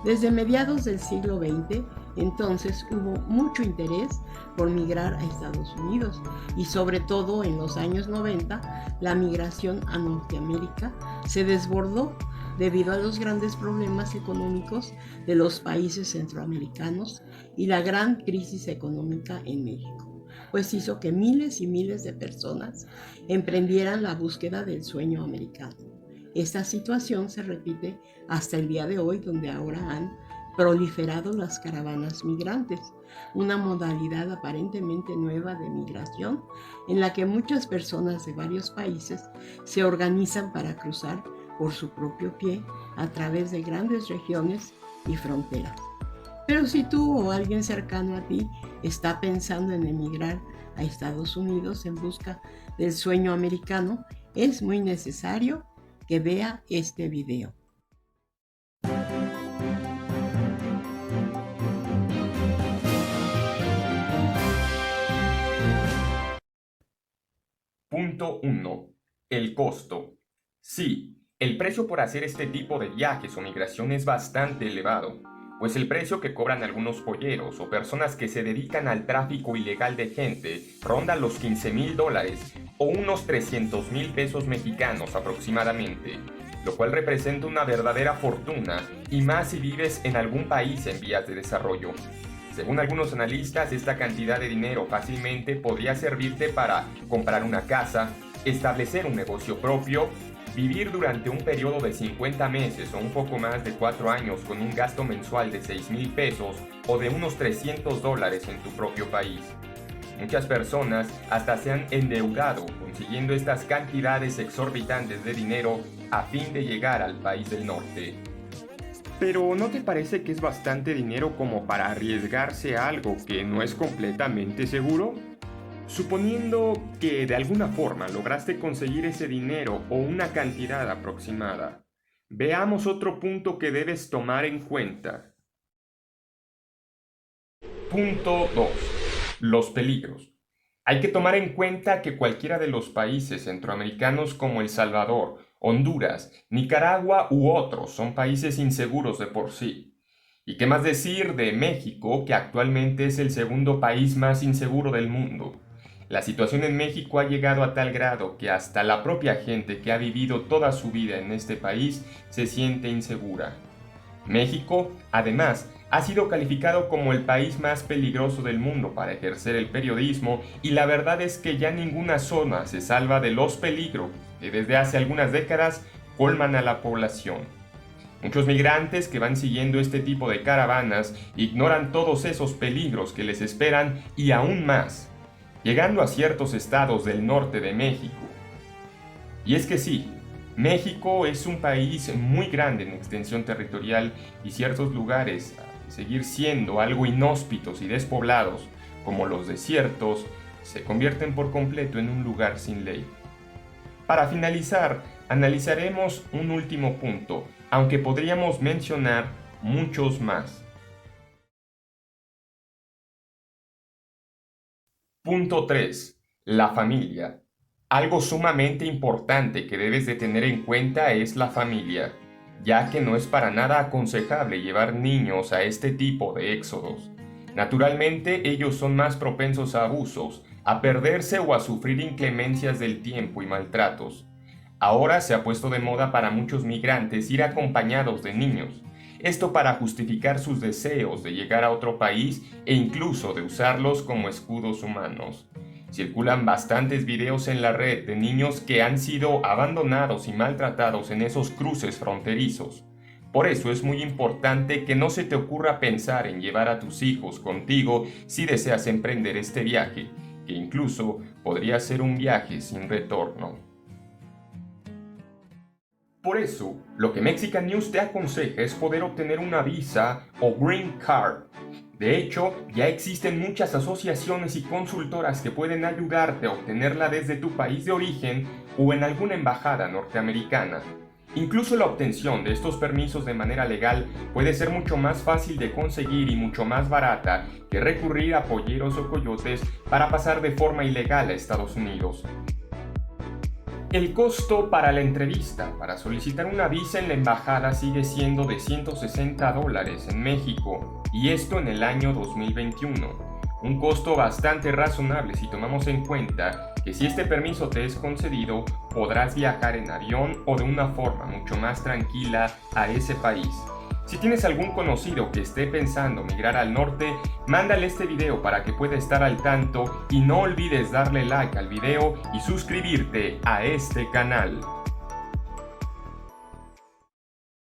Desde mediados del siglo XX, entonces hubo mucho interés por migrar a Estados Unidos y sobre todo en los años 90 la migración a Norteamérica se desbordó debido a los grandes problemas económicos de los países centroamericanos y la gran crisis económica en México, pues hizo que miles y miles de personas emprendieran la búsqueda del sueño americano. Esta situación se repite hasta el día de hoy, donde ahora han proliferado las caravanas migrantes, una modalidad aparentemente nueva de migración en la que muchas personas de varios países se organizan para cruzar por su propio pie a través de grandes regiones y fronteras. Pero si tú o alguien cercano a ti está pensando en emigrar a Estados Unidos en busca del sueño americano, es muy necesario que vea este video. Punto 1. El costo. Sí, el precio por hacer este tipo de viajes o migración es bastante elevado, pues el precio que cobran algunos polleros o personas que se dedican al tráfico ilegal de gente ronda los $15,000 o unos 300,000 pesos mexicanos aproximadamente, lo cual representa una verdadera fortuna y más si vives en algún país en vías de desarrollo. Según algunos analistas, esta cantidad de dinero fácilmente podría servirte para comprar una casa, establecer un negocio propio, vivir durante un periodo de 50 meses o un poco más de 4 años con un gasto mensual de 6,000 pesos o de unos $300 en tu propio país. Muchas personas hasta se han endeudado consiguiendo estas cantidades exorbitantes de dinero a fin de llegar al país del norte. Pero ¿no te parece que es bastante dinero como para arriesgarse a algo que no es completamente seguro? Suponiendo que de alguna forma lograste conseguir ese dinero o una cantidad aproximada, veamos otro punto que debes tomar en cuenta. Punto 2. Los peligros. Hay que tomar en cuenta que cualquiera de los países centroamericanos como El Salvador, Honduras, Nicaragua u otros son países inseguros de por sí. ¿Y qué más decir de México, que actualmente es el segundo país más inseguro del mundo? La situación en México ha llegado a tal grado que hasta la propia gente que ha vivido toda su vida en este país se siente insegura. México, además, ha sido calificado como el país más peligroso del mundo para ejercer el periodismo y la verdad es que ya ninguna zona se salva de los peligros que desde hace algunas décadas colman a la población. Muchos migrantes que van siguiendo este tipo de caravanas ignoran todos esos peligros que les esperan y aún más, llegando a ciertos estados del norte de México. Y es que sí, México es un país muy grande en extensión territorial y ciertos lugares, al seguir siendo algo inhóspitos y despoblados, como los desiertos, se convierten por completo en un lugar sin ley. Para finalizar, analizaremos un último punto, aunque podríamos mencionar muchos más. Punto 3. La familia. Algo sumamente importante que debes de tener en cuenta es la familia, ya que no es para nada aconsejable llevar niños a este tipo de éxodos. Naturalmente, ellos son más propensos a abusos, a perderse o a sufrir inclemencias del tiempo y maltratos. Ahora se ha puesto de moda para muchos migrantes ir acompañados de niños, esto para justificar sus deseos de llegar a otro país e incluso de usarlos como escudos humanos. Circulan bastantes videos en la red de niños que han sido abandonados y maltratados en esos cruces fronterizos. Por eso es muy importante que no se te ocurra pensar en llevar a tus hijos contigo si deseas emprender este viaje, que incluso podría ser un viaje sin retorno. Por eso, lo que Mexican News te aconseja es poder obtener una visa o Green Card. De hecho, ya existen muchas asociaciones y consultoras que pueden ayudarte a obtenerla desde tu país de origen o en alguna embajada norteamericana. Incluso la obtención de estos permisos de manera legal puede ser mucho más fácil de conseguir y mucho más barata que recurrir a polleros o coyotes para pasar de forma ilegal a Estados Unidos. El costo para la entrevista para solicitar una visa en la embajada sigue siendo de $160 en México, y esto en el año 2021. Un costo bastante razonable si tomamos en cuenta que si este permiso te es concedido, podrás viajar en avión o de una forma mucho más tranquila a ese país. Si tienes algún conocido que esté pensando migrar al norte, mándale este video para que pueda estar al tanto, y no olvides darle like al video y suscribirte a este canal.